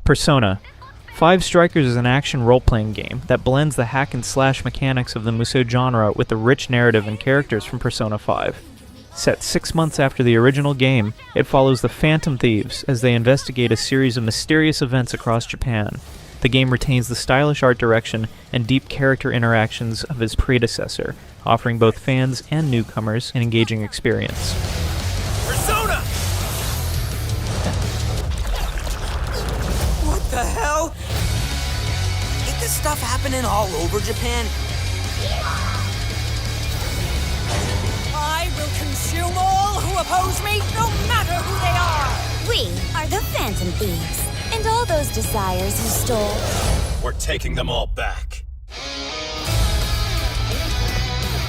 Persona. Five Strikers is an action role-playing game that blends the hack-and-slash mechanics of the Musou genre with the rich narrative and characters from Persona 5. Set 6 months after the original game, it follows the Phantom Thieves as they investigate a series of mysterious events across Japan. The game retains the stylish art direction and deep character interactions of its predecessor, offering both fans and newcomers an engaging experience. Persona! What the hell? Ain't this stuff happening all over Japan? I will consume all who oppose me, no matter who they are! We are the Phantom Thieves, and all those desires you stole. We're taking them all back.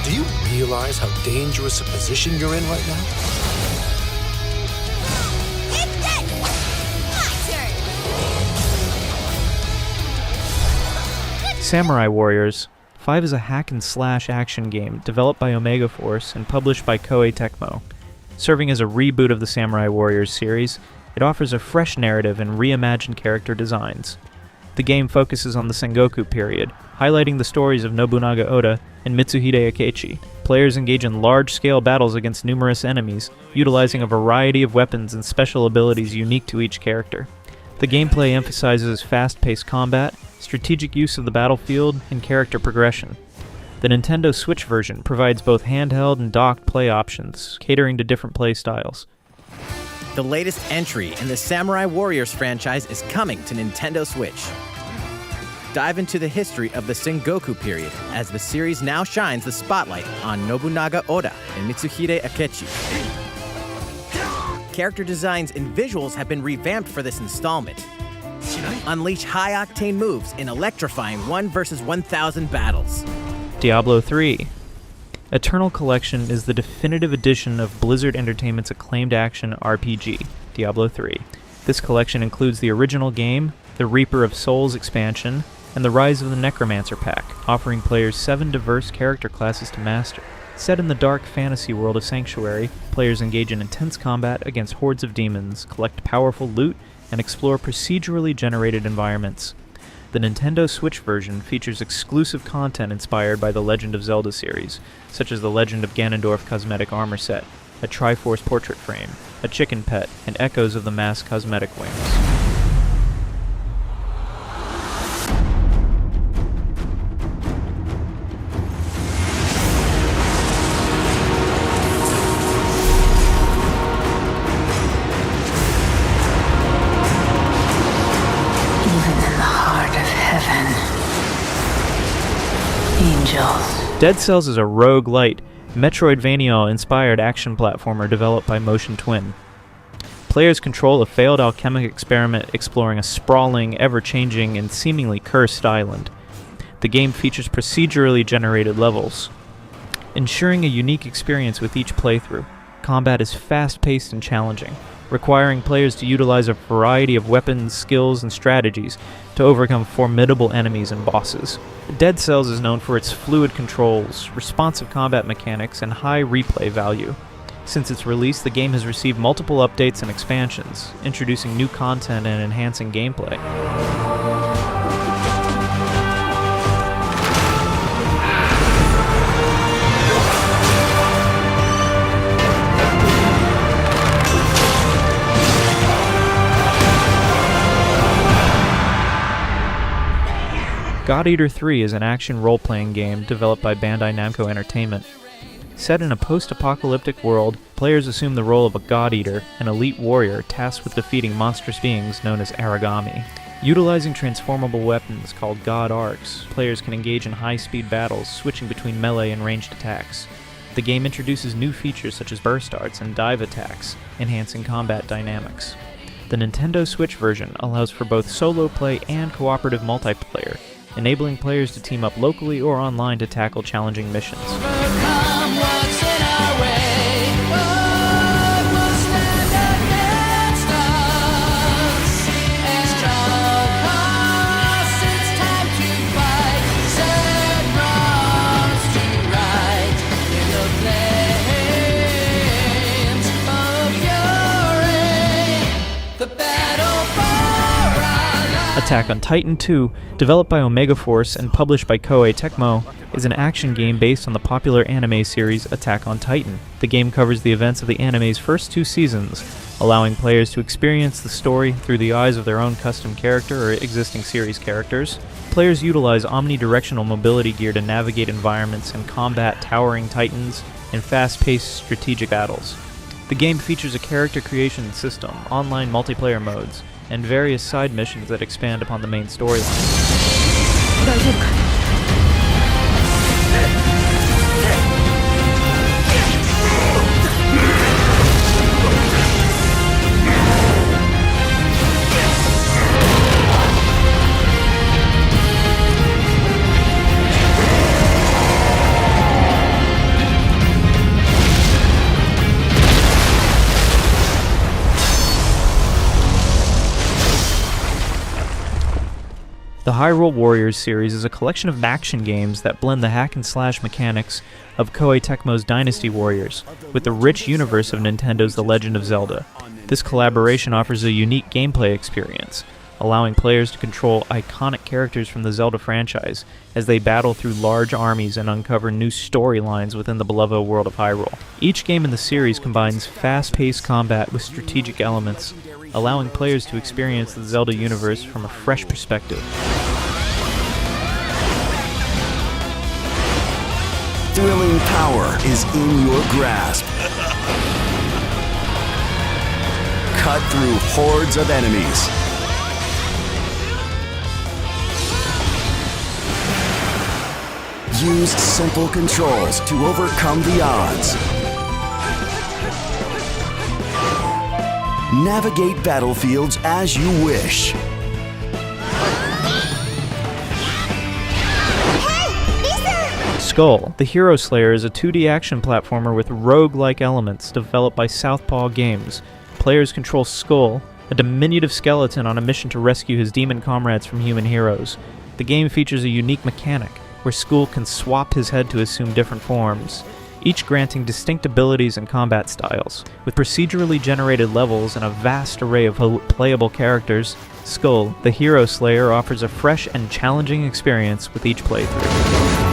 Do you realize how dangerous a position you're in right now? It's it! My turn! Samurai Warriors. 5 is a hack-and-slash action game developed by Omega Force and published by Koei Tecmo. Serving as a reboot of the Samurai Warriors series, it offers a fresh narrative and reimagined character designs. The game focuses on the Sengoku period, highlighting the stories of Nobunaga Oda and Mitsuhide Akechi. Players engage in large-scale battles against numerous enemies, utilizing a variety of weapons and special abilities unique to each character. The gameplay emphasizes fast-paced combat, strategic use of the battlefield, and character progression. The Nintendo Switch version provides both handheld and docked play options, catering to different play styles. The latest entry in the Samurai Warriors franchise is coming to Nintendo Switch. Dive into the history of the Sengoku period as the series now shines the spotlight on Nobunaga Oda and Mitsuhide Akechi. Character designs and visuals have been revamped for this installment. Unleash high-octane moves in electrifying 1 versus 1,000 battles. Diablo 3. Eternal Collection is the definitive edition of Blizzard Entertainment's acclaimed action RPG, Diablo 3. This collection includes the original game, the Reaper of Souls expansion, and the Rise of the Necromancer pack, offering players 7 diverse character classes to master. Set in the dark fantasy world of Sanctuary, players engage in intense combat against hordes of demons, collect powerful loot, and explore procedurally generated environments. The Nintendo Switch version features exclusive content inspired by the Legend of Zelda series, such as the Legend of Ganondorf cosmetic armor set, a Triforce portrait frame, a chicken pet, and echoes of the mask cosmetic wings. Dead Cells is a roguelite, Metroidvania-inspired action platformer developed by Motion Twin. Players control a failed alchemic experiment exploring a sprawling, ever-changing, and seemingly cursed island. The game features procedurally generated levels, ensuring a unique experience with each playthrough. Combat is fast-paced and challenging, requiring players to utilize a variety of weapons, skills, and strategies to overcome formidable enemies and bosses. Dead Cells is known for its fluid controls, responsive combat mechanics, and high replay value. Since its release, the game has received multiple updates and expansions, introducing new content and enhancing gameplay. God Eater 3 is an action role-playing game developed by Bandai Namco Entertainment. Set in a post-apocalyptic world, players assume the role of a God Eater, an elite warrior tasked with defeating monstrous beings known as Aragami. Utilizing transformable weapons called God Arcs, players can engage in high-speed battles, switching between melee and ranged attacks. The game introduces new features such as burst arts and dive attacks, enhancing combat dynamics. The Nintendo Switch version allows for both solo play and cooperative multiplayer, enabling players to team up locally or online to tackle challenging missions. Attack on Titan 2, developed by Omega Force and published by Koei Tecmo, is an action game based on the popular anime series Attack on Titan. The game covers the events of the anime's first 2 seasons, allowing players to experience the story through the eyes of their own custom character or existing series characters. Players utilize omnidirectional mobility gear to navigate environments and combat towering titans in fast-paced strategic battles. The game features a character creation system, online multiplayer modes, and various side missions that expand upon the main storyline. The Hyrule Warriors series is a collection of action games that blend the hack-and-slash mechanics of Koei Tecmo's Dynasty Warriors with the rich universe of Nintendo's The Legend of Zelda. This collaboration offers a unique gameplay experience, allowing players to control iconic characters from the Zelda franchise as they battle through large armies and uncover new storylines within the beloved world of Hyrule. Each game in the series combines fast-paced combat with strategic elements, allowing players to experience the Zelda universe from a fresh perspective. Thrilling power is in your grasp. Cut through hordes of enemies. Use simple controls to overcome the odds. Navigate battlefields as you wish. Skul, the Hero Slayer, is a 2D action platformer with rogue-like elements developed by Southpaw Games. Players control Skul, a diminutive skeleton on a mission to rescue his demon comrades from human heroes. The game features a unique mechanic, where Skul can swap his head to assume different forms, each granting distinct abilities and combat styles. With procedurally generated levels and a vast array of playable characters, Skul, the Hero Slayer, offers a fresh and challenging experience with each playthrough.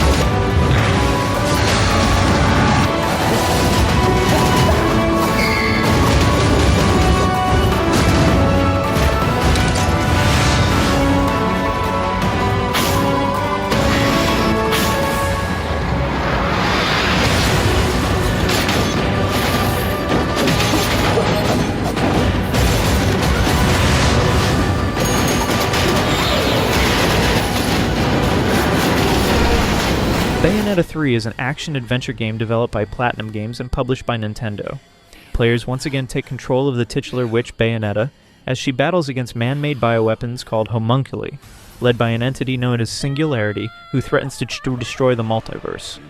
Bayonetta 3 is an action-adventure game developed by Platinum Games and published by Nintendo. Players once again take control of the titular witch Bayonetta as she battles against man-made bioweapons called homunculi, led by an entity known as Singularity, who threatens to destroy the multiverse.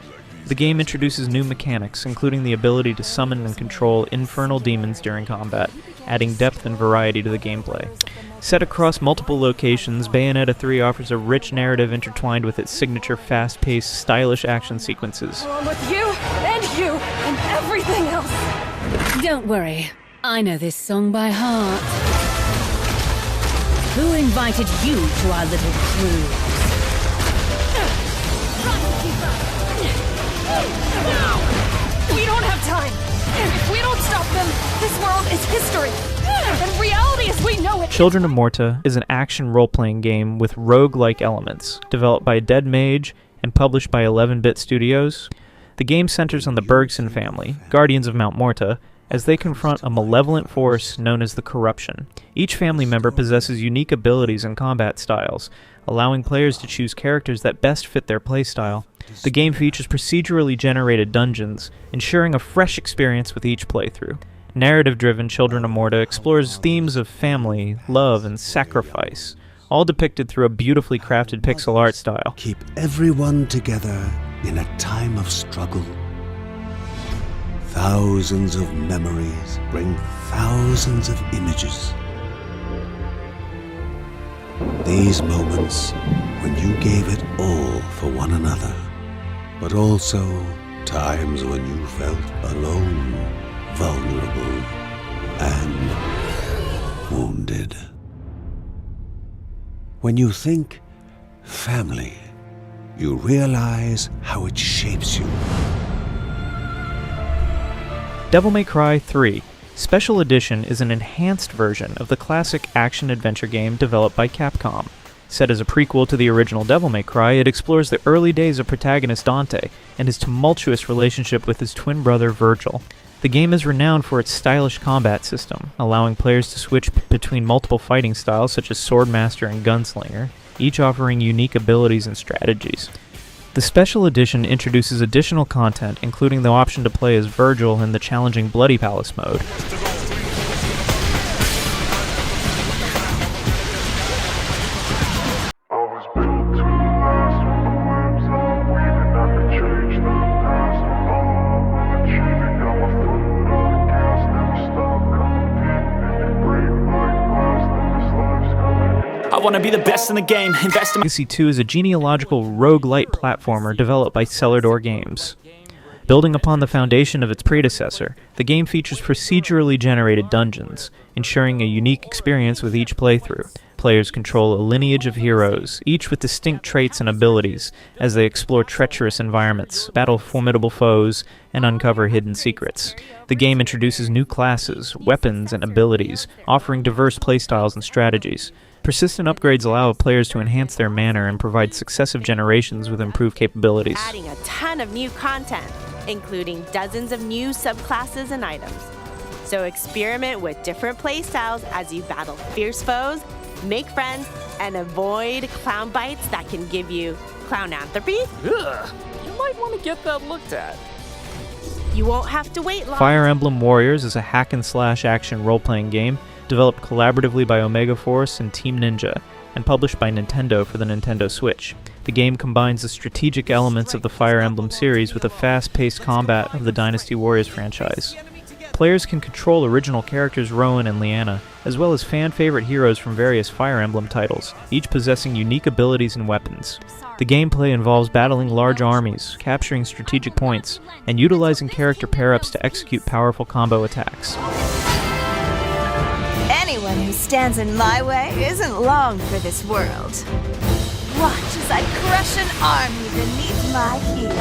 The game introduces new mechanics, including the ability to summon and control infernal demons during combat, adding depth and variety to the gameplay. Set across multiple locations, Bayonetta 3 offers a rich narrative intertwined with its signature fast-paced, stylish action sequences. Along with you, and everything else. Don't worry, I know this song by heart. Who invited you to our little cruise? We don't have time. If we don't stop them, this world is history. And reality as we know it. Children of Morta is an action role-playing game with rogue-like elements, developed by Dead Mage and published by 11-Bit Studios. The game centers on the Bergson family, guardians of Mount Morta, as they confront a malevolent force known as the Corruption. Each family member possesses unique abilities and combat styles, allowing players to choose characters that best fit their playstyle. The game features procedurally generated dungeons, ensuring a fresh experience with each playthrough. Narrative-driven Children of Morta explores themes of family, love, and sacrifice, all depicted through a beautifully crafted pixel art style. Keep everyone together in a time of struggle. Thousands of memories bring thousands of images. These moments when you gave it all for one another, but also times when you felt alone, vulnerable, and wounded. When you think family, you realize how it shapes you. Devil May Cry 3 Special Edition is an enhanced version of the classic action-adventure game developed by Capcom. Set as a prequel to the original Devil May Cry, it explores the early days of protagonist Dante and his tumultuous relationship with his twin brother Virgil. The game is renowned for its stylish combat system, allowing players to switch between multiple fighting styles such as Swordmaster and Gunslinger, each offering unique abilities and strategies. The Special Edition introduces additional content, including the option to play as Virgil in the challenging Bloody Palace mode. I want to be the best in the game. Invest in Legacy 2 is a genealogical roguelite platformer developed by Cellador Games. Building upon the foundation of its predecessor, the game features procedurally generated dungeons, ensuring a unique experience with each playthrough. Players control a lineage of heroes, each with distinct traits and abilities, as they explore treacherous environments, battle formidable foes, and uncover hidden secrets. The game introduces new classes, weapons, and abilities, offering diverse playstyles and strategies. Persistent upgrades allow players to enhance their mana and provide successive generations with improved capabilities. Adding a ton of new content, including dozens of new subclasses and items. So experiment with different playstyles as you battle fierce foes, make friends, and avoid clown bites that can give you clownanthropy. Ugh, you might want to get that looked at. You won't have to wait long. Fire Emblem Warriors is a hack-and-slash action role-playing game developed collaboratively by Omega Force and Team Ninja, and published by Nintendo for the Nintendo Switch. The game combines the strategic elements of the Fire Emblem series with a fast-paced combat of the Dynasty Warriors franchise. Players can control original characters Rowan and Leanna, as well as fan-favorite heroes from various Fire Emblem titles, each possessing unique abilities and weapons. The gameplay involves battling large armies, capturing strategic points, and utilizing character pair-ups to execute powerful combo attacks. Anyone who stands in my way isn't long for this world. Watch as I crush an army beneath my heel.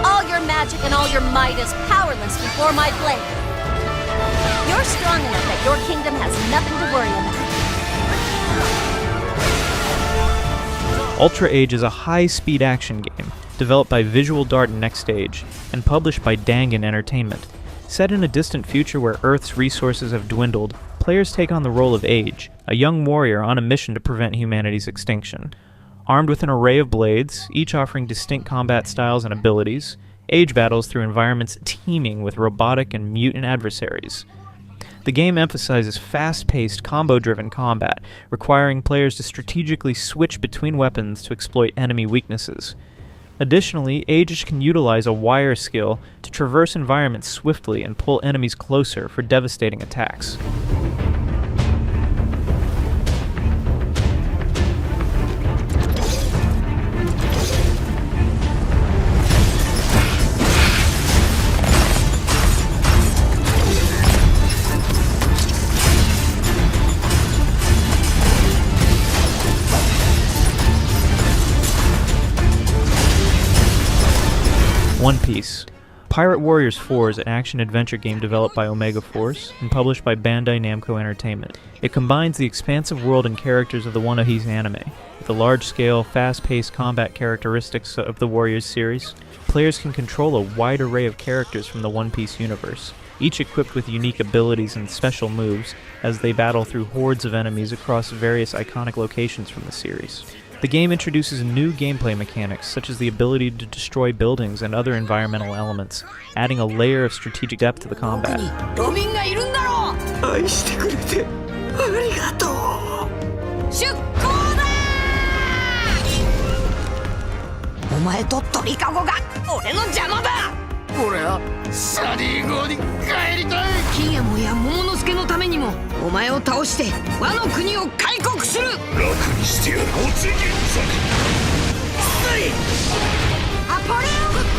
All your magic and all your might is powerless before my blade. You're strong enough that your kingdom has nothing to worry about. Ultra Age is a high-speed action game, developed by Visual Dart and Next Stage, and published by Dangan Entertainment. Set in a distant future where Earth's resources have dwindled, players take on the role of Age, a young warrior on a mission to prevent humanity's extinction. Armed with an array of blades, each offering distinct combat styles and abilities, Age battles through environments teeming with robotic and mutant adversaries. The game emphasizes fast-paced, combo-driven combat, requiring players to strategically switch between weapons to exploit enemy weaknesses. Additionally, Age can utilize a wire skill to traverse environments swiftly and pull enemies closer for devastating attacks. One Piece. Pirate Warriors 4 is an action-adventure game developed by Omega Force and published by Bandai Namco Entertainment. It combines the expansive world and characters of the One Piece anime with the large-scale, fast-paced combat characteristics of the Warriors series. Players can control a wide array of characters from the One Piece universe, each equipped with unique abilities and special moves as they battle through hordes of enemies across various iconic locations from the series. The game introduces new gameplay mechanics, such as the ability to destroy buildings and other environmental elements, adding a layer of strategic depth to the combat. 愛してくれてありがとう。出航だー！お前と鳥かごが俺の邪魔だ。俺はサディ号に帰りたい。金右衛門や桃之助のためにもお前を倒して和の国を開国する。楽にしてやろうぜ、銀座。アポレオン